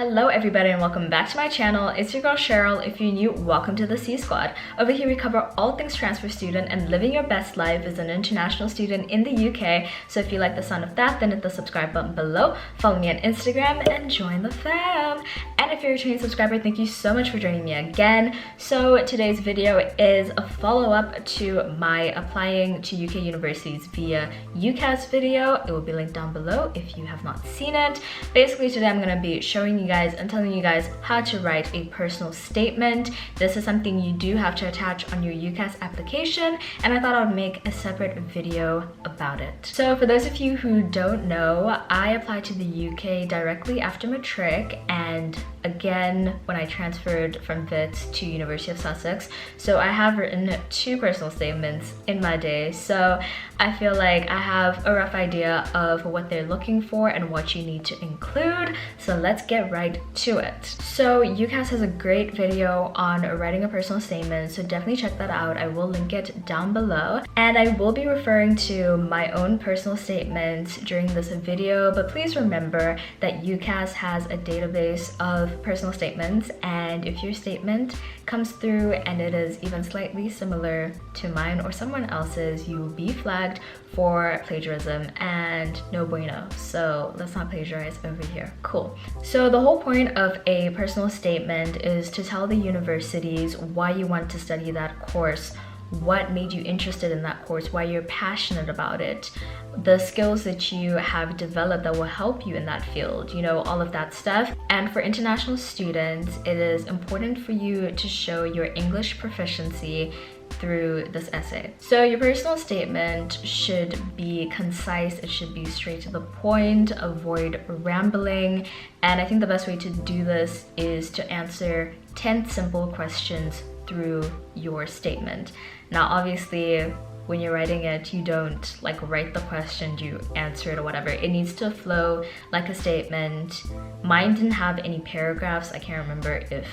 Hello everybody and welcome back to my channel. It's your girl Cheryl. If you're new, welcome to the C Squad. Over here we cover all things transfer student and living your best life as an international student in the UK. So if you like the sound of that, then hit the subscribe button below, follow me on Instagram and join the fam. And if you're a returning subscriber, thank you so much for joining me again. So today's video is a follow-up to my applying to UK universities via UCAS video. It will be linked down below if you have not seen it. Basically today I'm going to be showing you guys and telling you guys how to write a personal statement. This is something you do have to attach on your UCAS application, and I thought I would make a separate video about it. So for those of you who don't know, I applied to the UK directly after matric and again when I transferred from Wits to University of Sussex. So I have written 2 personal statements in my day, so I feel like I have a rough idea of what they're looking for and what you need to include. So let's get right to it. So UCAS has a great video on writing a personal statement, so definitely check that out. I will link it down below, and I will be referring to my own personal statements during this video, but please remember that UCAS has a database of personal statements, and if your statement comes through and it is even slightly similar to mine or someone else's, you will be flagged for plagiarism and no bueno. So let's not plagiarize over here. Cool. So the whole point of a personal statement is to tell the universities why you want to study that course, what made you interested in that course, why you're passionate about it, the skills that you have developed that will help you in that field, you know, all of that stuff. And for international students, it is important for you to show your English proficiency through this essay. So your personal statement should be concise, it should be straight to the point, avoid rambling, and I think the best way to do this is to answer 10 simple questions through your statement. Now obviously when you're writing it, you don't like write the question, you answer it or whatever. It needs to flow like a statement. Mine didn't have any paragraphs. I can't remember if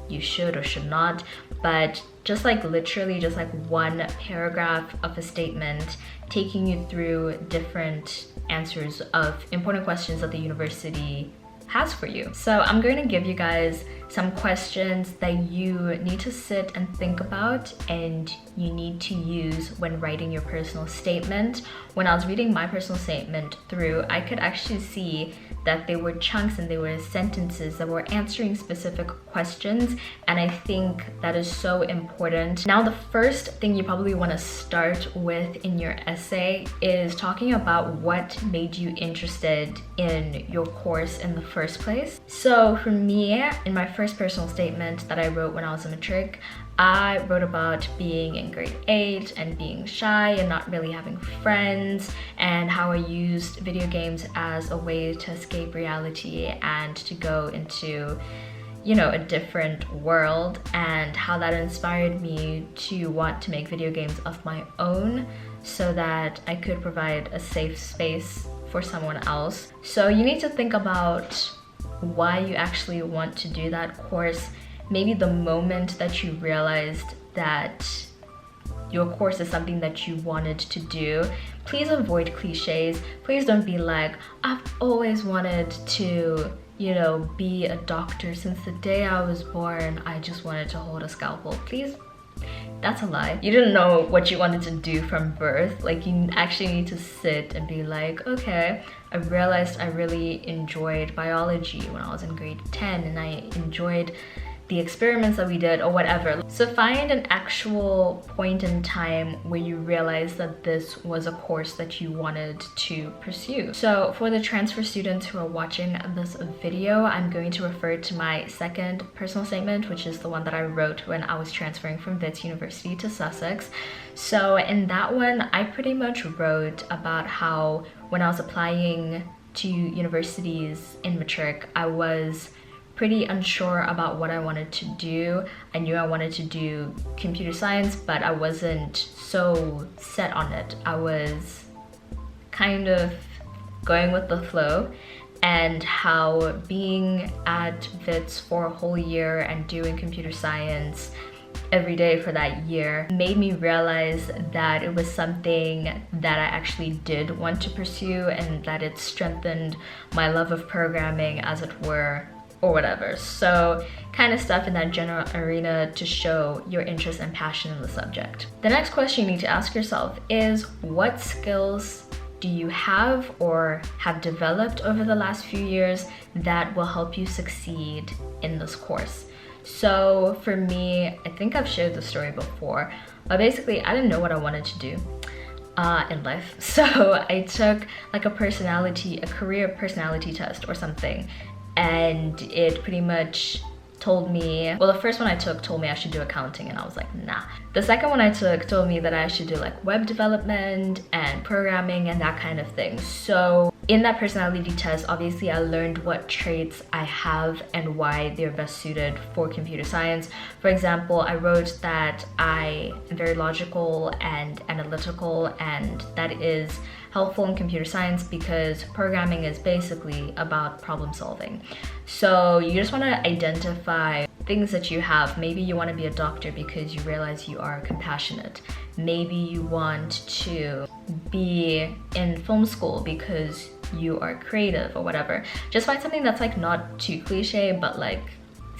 you should or should not, but just like literally just like one paragraph of a statement taking you through different answers of important questions that the university has for you. So I'm going to give you guys some questions that you need to sit and think about and you need to use when writing your personal statement. When I was reading my personal statement through, I could actually see that they were chunks and they were sentences that were answering specific questions, and I think that is so important. Now the first thing you probably want to start with in your essay is talking about what made you interested in your course in the first place. So for me, in my first personal statement that I wrote when I was in matric, I wrote about being in grade 8 and being shy and not really having friends, and how I used video games as a way to escape reality and to go into, you know, a different world, and how that inspired me to want to make video games of my own so that I could provide a safe space for someone else. So you need to think about why you actually want to do that course. Maybe the moment that you realized that your course is something that you wanted to do. Please avoid cliches. Please don't be like, I've always wanted to, you know, be a doctor since the day I was born. I just wanted to hold a scalpel. Please, that's a lie. You didn't know what you wanted to do from birth. Like, you actually need to sit and be like, okay, I realized I really enjoyed biology when I was in grade 10 and I enjoyed the experiments that we did or whatever. So find an actual point in time where you realize that this was a course that you wanted to pursue. So for the transfer students who are watching this video, I'm going to refer to my second personal statement, which is the one that I wrote when I was transferring from Wits University to Sussex. So in that one, I pretty much wrote about how when I was applying to universities in matric, I was pretty unsure about what I wanted to do. I knew I wanted to do computer science, but I wasn't so set on it. I was kind of going with the flow, and how being at Wits for a whole year and doing computer science every day for that year made me realize that it was something that I actually did want to pursue, and that it strengthened my love of programming, as it were, or whatever. So kind of stuff in that general arena to show your interest and passion in the subject. The next question you need to ask yourself is, what skills do you have or have developed over the last few years that will help you succeed in this course? So for me, I think I've shared the story before, but basically I didn't know what I wanted to do in life. So I took like a career personality test or something, and it pretty much told me, well, the first one I took told me I should do accounting, and I was like, nah. The second one I took told me that I should do like web development and programming and that kind of thing. So in that personality test, obviously I learned what traits I have and why they're best suited for computer science. For example, I wrote that I am very logical and analytical, and that is helpful in computer science because programming is basically about problem solving. So you just want to identify things that you have. Maybe you want to be a doctor because you realize you are compassionate. Maybe you want to be in film school because you are creative or whatever. Just find something that's like not too cliche, but like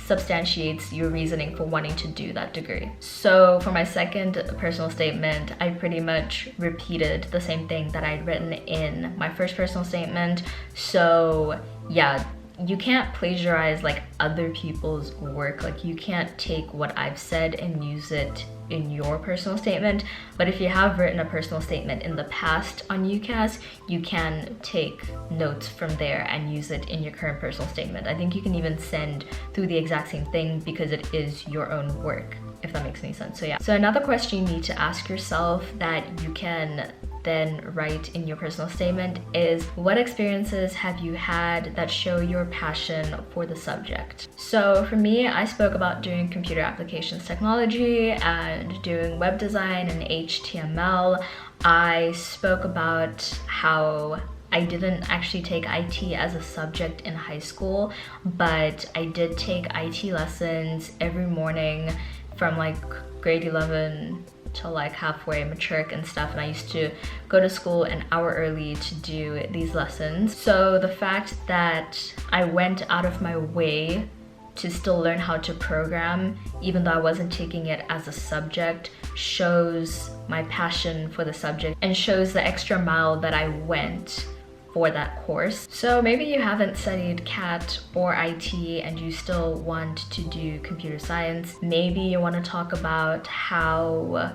substantiates your reasoning for wanting to do that degree. So for my second personal statement, I pretty much repeated the same thing that I'd written in my first personal statement. So yeah, you can't plagiarize like other people's work. Like you can't take what I've said and use it in your personal statement. But if you have written a personal statement in the past on UCAS, you can take notes from there and use it in your current personal statement. I think you can even send through the exact same thing because it is your own work, if that makes any sense. So yeah. So another question you need to ask yourself that you can then write in your personal statement is, what experiences have you had that show your passion for the subject? So for me, I spoke about doing computer applications technology and doing web design and HTML. I spoke about how I didn't actually take IT as a subject in high school, but I did take IT lessons every morning from like grade 11 till like halfway matric and stuff, and I used to go to school an hour early to do these lessons. So the fact that I went out of my way to still learn how to program, even though I wasn't taking it as a subject, shows my passion for the subject and shows the extra mile that I went for that course. So maybe you haven't studied CAT or IT and you still want to do computer science. Maybe you want to talk about how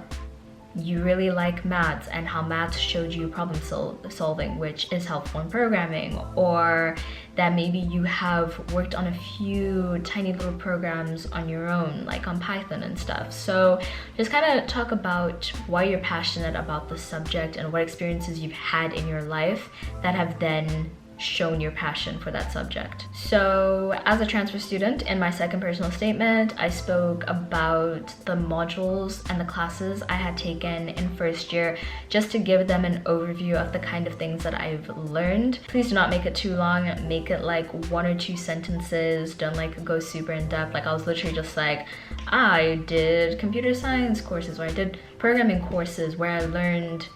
you really like maths and how maths showed you problem solving, which is helpful in programming, or that maybe you have worked on a few tiny little programs on your own, like on Python and stuff. So just kind of talk about why you're passionate about the subject and what experiences you've had in your life that have then shown your passion for that subject. So as a transfer student, in my second personal statement, I spoke about the modules and the classes I had taken in first year, just to give them an overview of the kind of things that I've learned. Please do not make it too long. Make it like 1 or 2 sentences. Don't like go super in depth. Like I was literally just like, I did computer science courses, or I did programming courses where I learned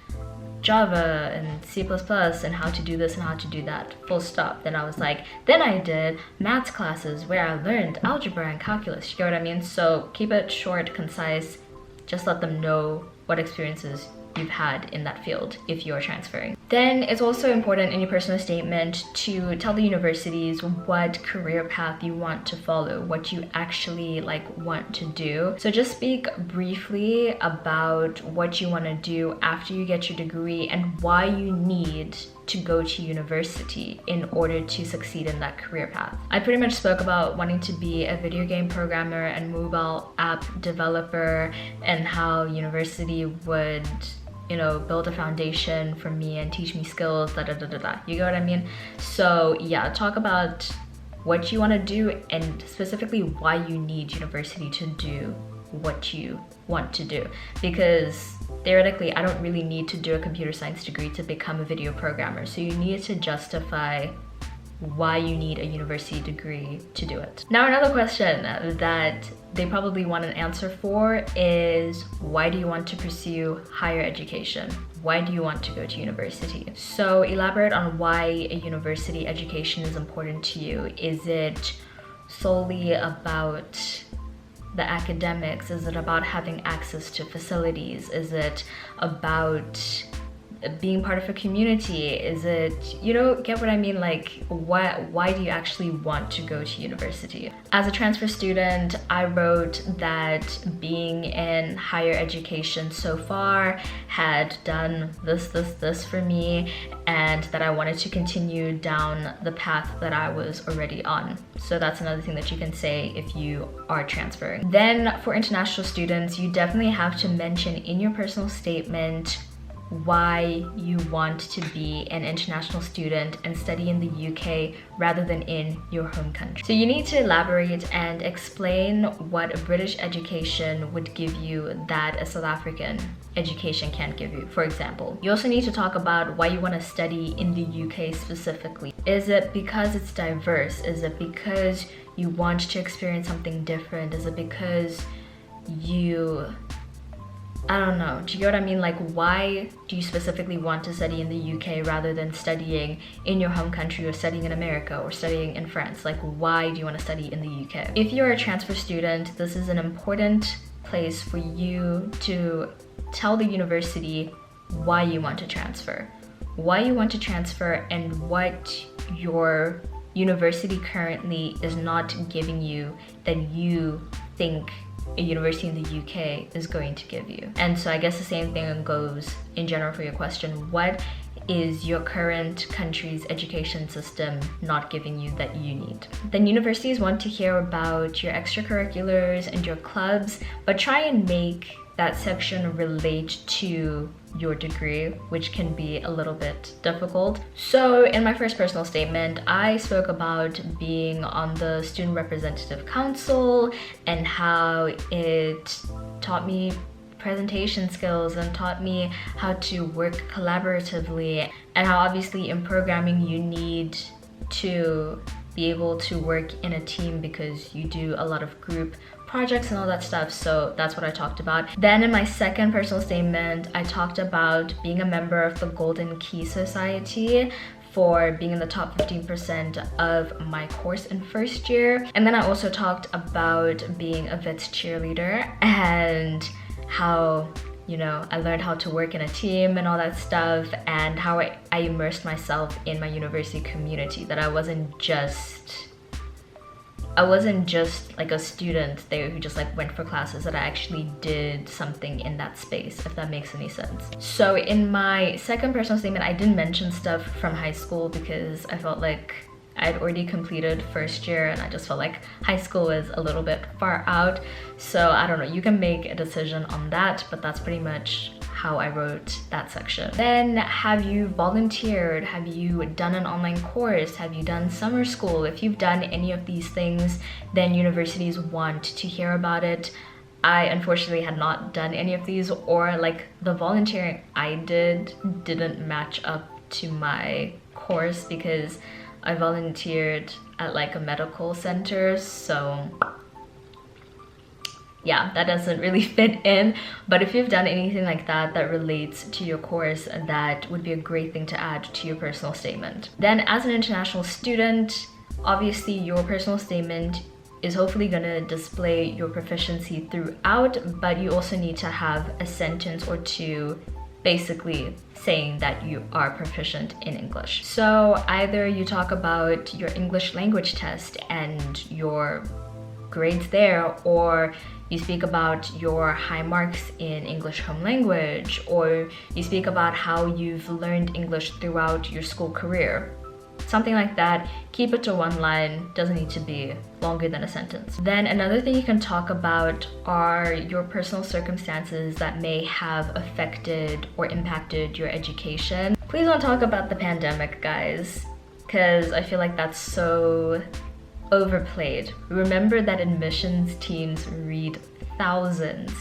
Java and C++ and how to do this and how to do that, full stop. Then I was like, then I did maths classes where I learned algebra and calculus. You get what I mean? So keep it short, concise. Just let them know what experiences you've had in that field if you're transferring. Then it's also important in your personal statement to tell the universities what career path you want to follow, what you actually like want to do. So just speak briefly about what you want to do after you get your degree and why you need to go to university in order to succeed in that career path. I pretty much spoke about wanting to be a video game programmer and mobile app developer, and how university would, you know, build a foundation for me and teach me skills, da da da da da. You get what I mean? So yeah, talk about what you want to do and specifically why you need university to do what you want to do, because theoretically I don't really need to do a computer science degree to become a video programmer. So you need to justify why you need a university degree to do it. Now another question that they probably want an answer for is, why do you want to pursue higher education? Why do you want to go to university? So elaborate on why a university education is important to you. Is it solely about the academics? Is it about having access to facilities? Is it about being part of a community? Is it, get what I mean? Like, why do you actually want to go to university? As a transfer student, I wrote that being in higher education so far had done this for me, and that I wanted to continue down the path that I was already on. So that's another thing that you can say if you are transferring. Then for international students, you definitely have to mention in your personal statement why you want to be an international student and study in the UK rather than in your home country. So you need to elaborate and explain what a British education would give you that a South African education can't give you, for example. You also need to talk about why you want to study in the UK specifically. Is it because it's diverse? Is it because you want to experience something different? Is it because I don't know, do you get what I mean? Like, why do you specifically want to study in the UK rather than studying in your home country or studying in America or studying in France? Like, why do you want to study in the UK? If you're a transfer student, this is an important place for you to tell the university why you want to transfer. Why you want to transfer and what your university currently is not giving you that you think a university in the UK is going to give you. And so I guess the same thing goes in general for your question. What is your current country's education system not giving you that you need? Then universities want to hear about your extracurriculars and your clubs, but try and make that section relate to your degree, which can be a little bit difficult. So in my first personal statement, I spoke about being on the Student Representative Council and how it taught me presentation skills and taught me how to work collaboratively, and how obviously in programming you need to be able to work in a team because you do a lot of group projects and all that stuff. So that's what I talked about. Then in my second personal statement, I talked about being a member of the Golden Key Society for being in the top 15% of my course in first year. And then I also talked about being a VETS cheerleader and how, I learned how to work in a team and all that stuff, and how I immersed myself in my university community, that I wasn't just like a student there who just like went for classes, that I actually did something in that space, if that makes any sense. So in my second personal statement, I didn't mention stuff from high school because I felt like I'd already completed first year and I just felt like high school was a little bit far out. So I don't know, you can make a decision on that, but that's pretty much how I wrote that section. Then, have you volunteered? Have you done an online course? Have you done summer school? If you've done any of these things, then universities want to hear about it. I unfortunately had not done any of these, or like the volunteering I didn't match up to my course because I volunteered at like a medical center, so yeah, that doesn't really fit in. But if you've done anything like that that relates to your course, that would be a great thing to add to your personal statement. Then as an international student, obviously your personal statement is hopefully gonna display your proficiency throughout, but you also need to have a sentence or two basically saying that you are proficient in English. So either you talk about your English language test and your grades there, or you speak about your high marks in English home language, or you speak about how you've learned English throughout your school career. Something like that. Keep it to one line, doesn't need to be longer than a sentence. Then another thing you can talk about are your personal circumstances that may have affected or impacted your education. Please don't talk about the pandemic, guys, because I feel like that's so overplayed. Remember that admissions teams read thousands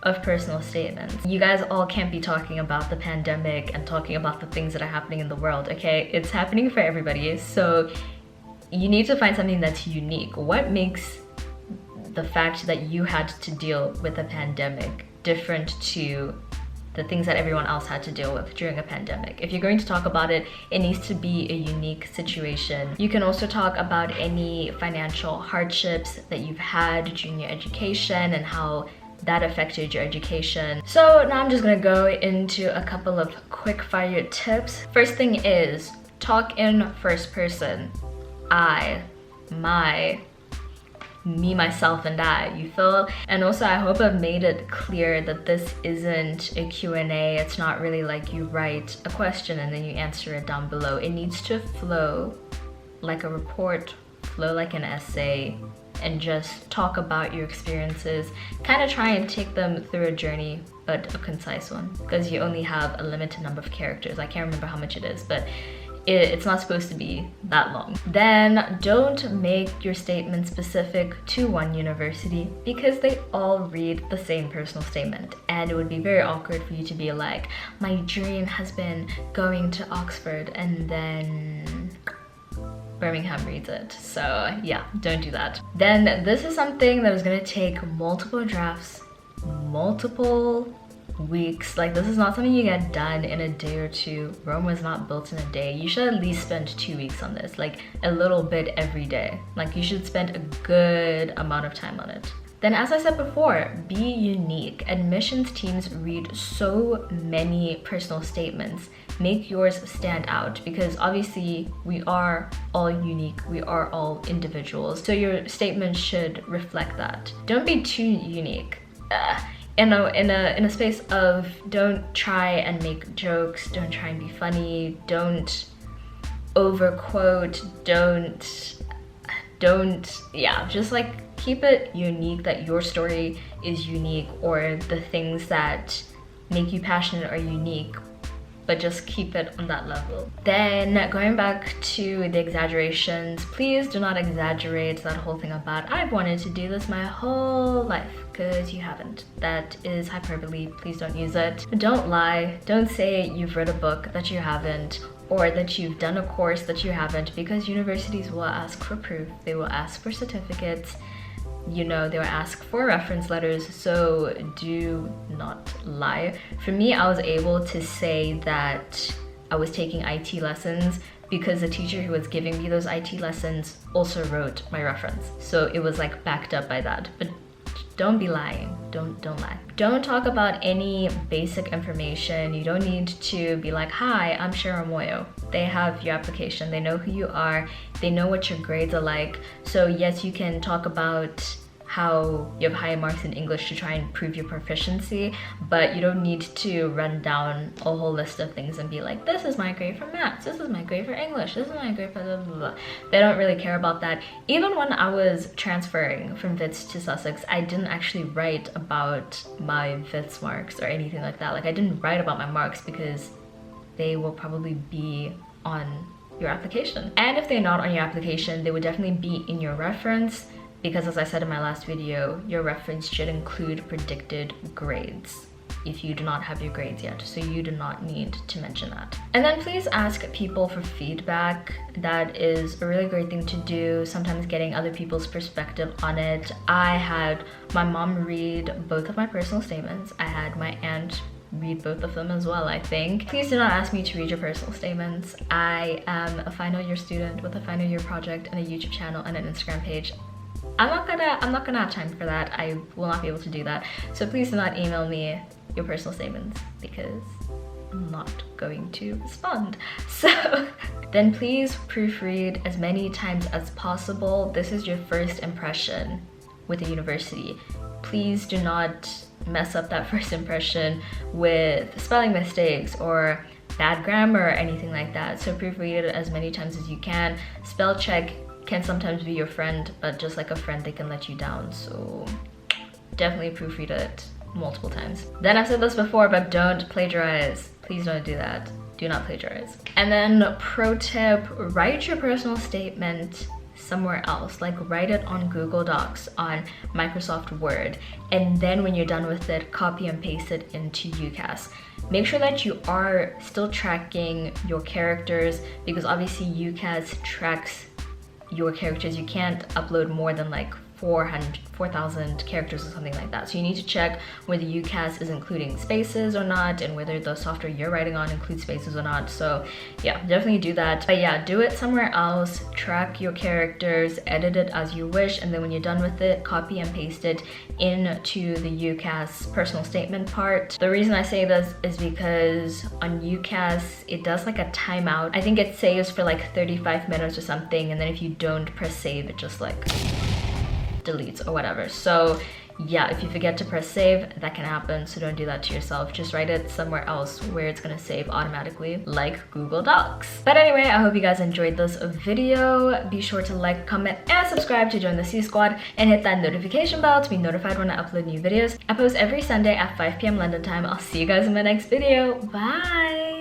of personal statements. You guys all can't be talking about the pandemic and talking about the things that are happening in the world, okay? It's happening for everybody, so you need to find something that's unique. What makes the fact that you had to deal with a pandemic different to the things that everyone else had to deal with during a pandemic. If you're going to talk about it, it needs to be a unique situation. You can also talk about any financial hardships that you've had during your education and how that affected your education. So now I'm just gonna go into a couple of quick fire tips. First thing is, talk in first person. I, my, me, myself, and I, you feel? And also I hope I've made it clear that this isn't a Q&A. It's not really like you write a question and then you answer it down below. It needs to flow like a report, flow like an essay, and just talk about your experiences. Kind of try and take them through a journey, but a concise one, because you only have a limited number of characters. I can't remember how much it is, but it's not supposed to be that long. Then don't make your statement specific to one university, because they all read the same personal statement, and it would be very awkward for you to be like, my dream has been going to Oxford, and then Birmingham reads it. So yeah, don't do that. Then this is something that is going to take multiple drafts, multiple weeks. Like, this is not something you get done in a day or two. Rome was not built in a day. You should at least spend 2 weeks on this, like a little bit every day. Like, you should spend a good amount of time on it. Then, as I said before, be unique. Admissions teams read so many personal statements. Make yours stand out, because obviously we are all unique, we are all individuals, so your statement should reflect that. Don't be too unique. In a space of, don't try and make jokes, don't try and be funny, don't overquote, don't yeah, just like keep it unique, that your story is unique, or the things that make you passionate are unique, but just keep it on that level. Then going back to the exaggerations, please do not exaggerate that whole thing about I've wanted to do this my whole life, because you haven't. That is hyperbole. Please don't use it. Don't lie. Don't say you've read a book that you haven't, or that you've done a course that you haven't, because universities will ask for proof. They will ask for certificates. You know, they will ask for reference letters, so do not lie. For me, I was able to say that I was taking IT lessons because the teacher who was giving me those IT lessons also wrote my reference. So it was like backed up by that. But don't be lying. Don't lie. Don't talk about any basic information. You don't need to be like, hi, I'm Cheryl Moyo. They have your application. They know who you are. They know what your grades are like. So yes, you can talk about how you have high marks in English to try and prove your proficiency, but you don't need to run down a whole list of things and be like, this is my grade for maths, this is my grade for English, this is my grade for blah, blah, blah. They don't really care about that. Even when I was transferring from Wits to Sussex, I didn't actually write about my Wits marks or anything like that. Like, I didn't write about my marks because they will probably be on your application. And if they're not on your application, they would definitely be in your reference, because as I said in my last video, your reference should include predicted grades if you do not have your grades yet, so you do not need to mention that. And then please ask people for feedback. That is a really great thing to do, sometimes getting other people's perspective on it. I had my mom read both of my personal statements. I had my aunt read both of them as well, I think. Please do not ask me to read your personal statements. I am a final year student with a final year project and a YouTube channel and an Instagram page. I'm not gonna have time for that. I will not be able to do that. So please do not email me your personal statements, because I'm not going to respond. So then please proofread as many times as possible. This is your first impression with a university. Please do not mess up that first impression with spelling mistakes or bad grammar or anything like that. So proofread it as many times as you can. Spell check can sometimes be your friend, but just like a friend, they can let you down. So definitely proofread it multiple times. Then I've said this before, but don't plagiarize. Please don't do that. Do not plagiarize. And then pro tip, write your personal statement somewhere else. Like, write it on Google Docs, on Microsoft Word, and then when you're done with it, copy and paste it into UCAS. Make sure that you are still tracking your characters, because obviously UCAS tracks your characters. You can't upload more than like 4,000 characters or something like that. So you need to check whether UCAS is including spaces or not, and whether the software you're writing on includes spaces or not. So yeah, definitely do that. But yeah, do it somewhere else, track your characters, edit it as you wish, and then when you're done with it, copy and paste it into the UCAS personal statement part. The reason I say this is because on UCAS, it does like a timeout. I think it saves for like 35 minutes or something, and then if you don't press save, it just like deletes or whatever. So yeah, if you forget to press save, that can happen, so don't do that to yourself. Just write it somewhere else where it's gonna save automatically, like Google Docs. But anyway, I hope you guys enjoyed this video. Be sure to like, comment, and subscribe to join the C Squad, and hit that notification bell to be notified when I upload new videos. I post every Sunday at 5 p.m. London time. I'll see you guys in my next video. Bye!